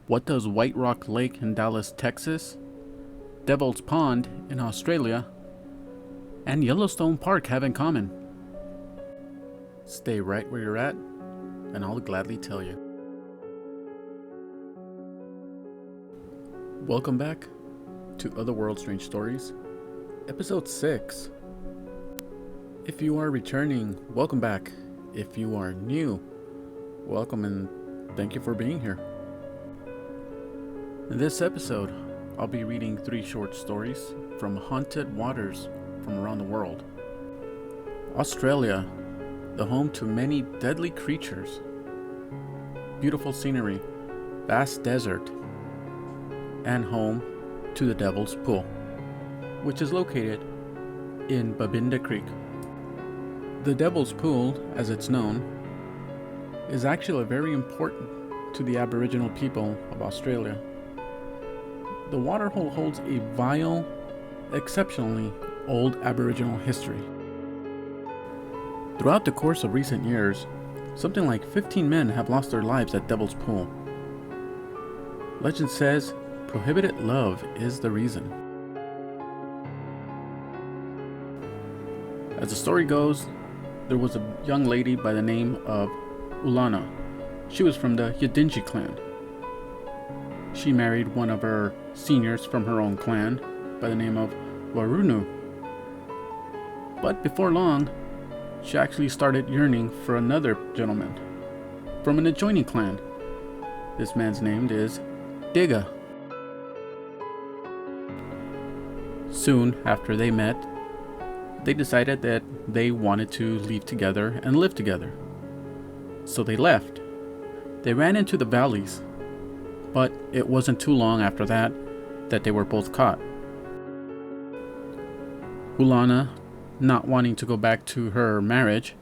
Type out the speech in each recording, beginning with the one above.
What does White Rock Lake in Dallas, Texas, Devil's Pond in Australia, and Yellowstone Park have in common? Stay right where you're at, and I'll gladly tell you. Welcome back to Otherworld Strange Stories, Episode 6. If you are returning, welcome back. If you are new, welcome and thank you for being here. In this episode, I'll be reading 3 short stories from haunted waters from around the world. Australia, the home to many deadly creatures, beautiful scenery, vast desert, and home to the Devil's Pool, which is located in Babinda Creek. The Devil's Pool, as it's known, is actually very important to the Aboriginal people of Australia. The waterhole holds a vile, exceptionally old Aboriginal history. Throughout the course of recent years, something like 15 men have lost their lives at Devil's Pool. Legend says prohibited love is the reason. As the story goes, there was a young lady by the name of Ulana. She was from the Yidinji clan. She married one of her seniors from her own clan by the name of Warunu. But before long, she actually started yearning for another gentleman from an adjoining clan. This man's name is Digga. Soon after they met, they decided that they wanted to leave together and live together. So they left. They ran into the valleys, but it wasn't too long after that they were both caught. Ulana, not wanting to go back to her marriage,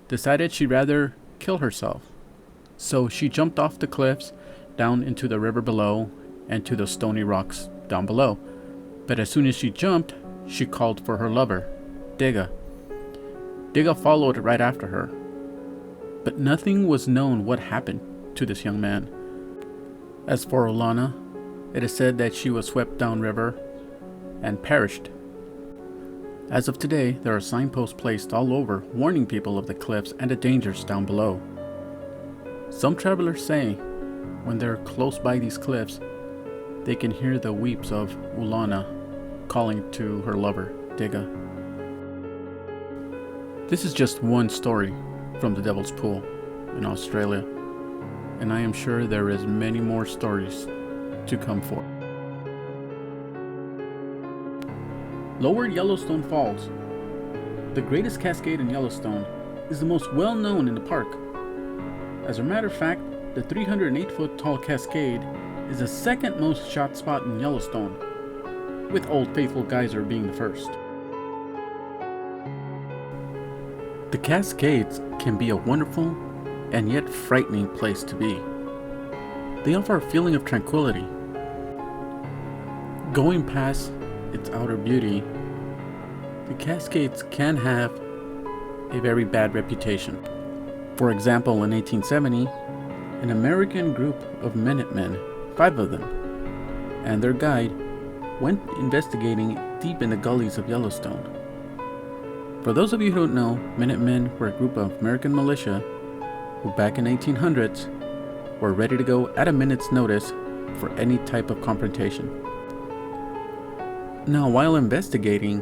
decided she'd rather kill herself. So she jumped off the cliffs down into the river below and to the stony rocks down below. But as soon as she jumped, she called for her lover, Digga. Digga followed right after her. But nothing was known what happened to this young man. As for Ulana, it is said that she was swept downriver and perished. As of today, there are signposts placed all over warning people of the cliffs and the dangers down below. Some travelers say when they're close by these cliffs, they can hear the weeps of Ulana calling to her lover, Digga. This is just one story from the Devil's Pool in Australia, and I am sure there is many more stories to come for. Lower Yellowstone Falls. The greatest cascade in Yellowstone is the most well known in the park. As a matter of fact, the 308-foot tall cascade is the second most shot spot in Yellowstone, with Old Faithful Geyser being the first. The Cascades can be a wonderful and yet frightening place to be. They offer a feeling of tranquility. Going past its outer beauty, the Cascades can have a very bad reputation. For example, in 1870, an American group of Minutemen, 5 of them, and their guide went investigating deep in the gullies of Yellowstone. For those of you who don't know, Minutemen were a group of American militia who back in 1800s were ready to go at a minute's notice for any type of confrontation. Now, while investigating,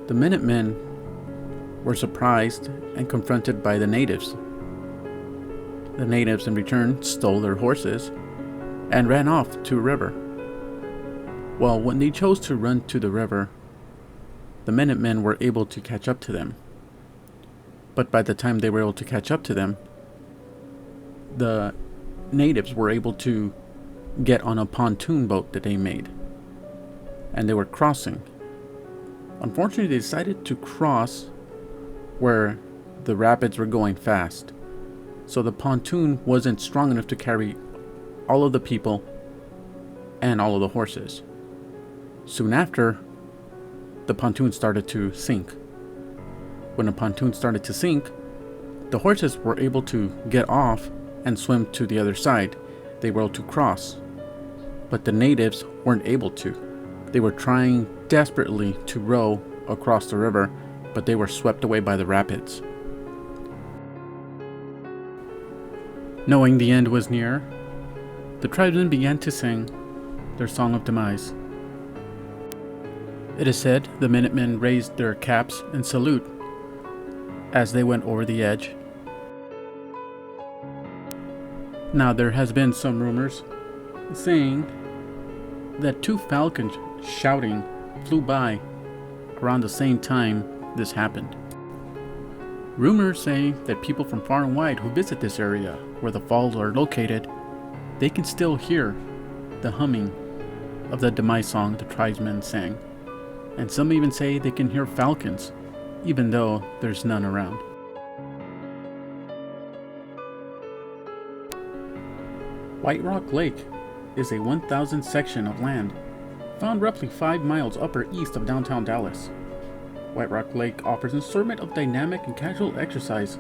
the Minutemen were surprised and confronted by the natives. The natives in return stole their horses and ran off to a river. Well, when they chose to run to the river, the Minutemen were able to catch up to them. But by the time they were able to catch up to them, the natives were able to get on a pontoon boat that they made, and they were crossing. Unfortunately, they decided to cross where the rapids were going fast, so the pontoon wasn't strong enough to carry all of the people and all of the horses. Soon after, the pontoon started to sink. When the pontoon started to sink, the horses were able to get off and swim to the other side, they were to cross, but the natives weren't able to. They were trying desperately to row across the river, but they were swept away by the rapids. Knowing the end was near, the tribesmen began to sing their song of demise. It is said the Minutemen raised their caps in salute as they went over the edge. Now there has been some rumors saying that 2 falcons shouting flew by around the same time this happened. Rumors say that people from far and wide who visit this area where the falls are located, they can still hear the humming of the demise song the tribesmen sang. And some even say they can hear falcons, even though there's none around. White Rock Lake is a 1,000 section of land found roughly 5 miles upper east of downtown Dallas. White Rock Lake offers an assortment of dynamic and casual exercise,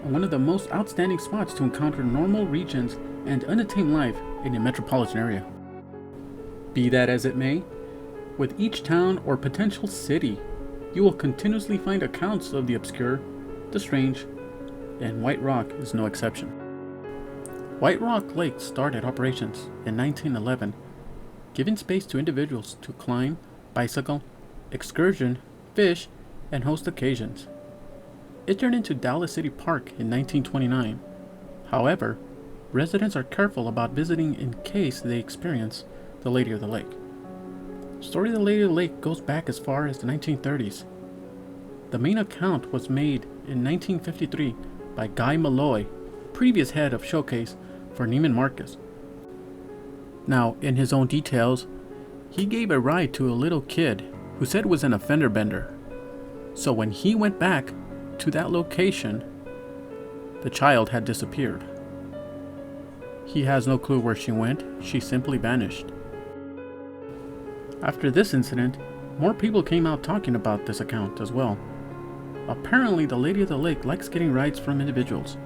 and one of the most outstanding spots to encounter normal regions and untamed life in a metropolitan area. Be that as it may, with each town or potential city, you will continuously find accounts of the obscure, the strange, and White Rock is no exception. White Rock Lake started operations in 1911, giving space to individuals to climb, bicycle, excursion, fish, and host occasions. It turned into Dallas City Park in 1929. However, residents are careful about visiting in case they experience the Lady of the Lake. The story of the Lady of the Lake goes back as far as the 1930s. The main account was made in 1953 by Guy Malloy, previous head of Showcase for Neiman Marcus. Now, in his own details, he gave a ride to a little kid who said was an a fender bender. So when he went back to that location, the child had disappeared. He has no clue where she went. She simply vanished. After this incident, more people came out talking about this account as well. Apparently, the Lady of the Lake likes getting rides from individuals.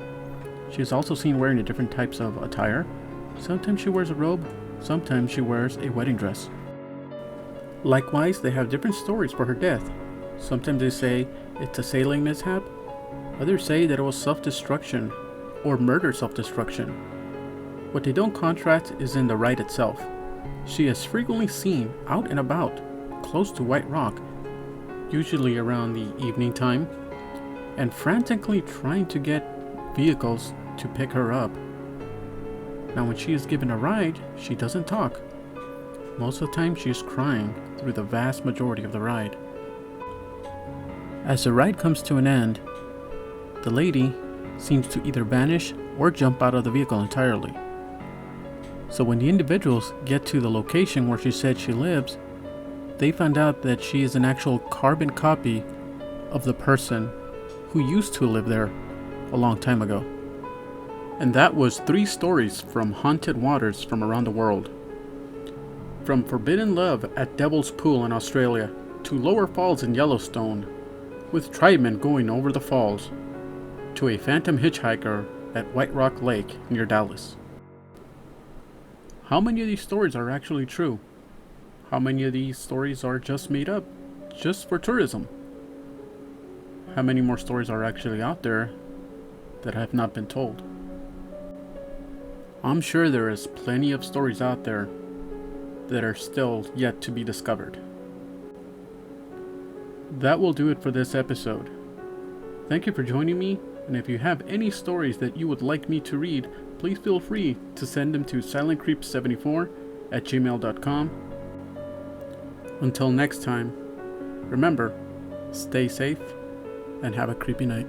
She is also seen wearing different types of attire. Sometimes she wears a robe, sometimes she wears a wedding dress. Likewise, they have different stories for her death. Sometimes they say it's a sailing mishap. Others say that it was self-destruction or murder self-destruction. What they don't contrast is in the ride itself. She is frequently seen out and about, close to White Rock, usually around the evening time, and frantically trying to get vehicles to pick her up. Now when she is given a ride, she doesn't talk. Most of the time she is crying through the vast majority of the ride. As the ride comes to an end, the lady seems to either vanish or jump out of the vehicle entirely. So when the individuals get to the location where she said she lives, they find out that she is an actual carbon copy of the person who used to live there a long time ago. And that was 3 stories from haunted waters from around the world. From Forbidden Love at Devil's Pool in Australia to Lower Falls in Yellowstone, with tribemen going over the falls, to a phantom hitchhiker at White Rock Lake near Dallas. How many of these stories are actually true? How many of these stories are just made up, just for tourism? How many more stories are actually out there that have not been told? I'm sure there is plenty of stories out there that are still yet to be discovered. That will do it for this episode. Thank you for joining me, and if you have any stories that you would like me to read, please feel free to send them to silentcreep74@gmail.com. Until next time, remember, stay safe and have a creepy night.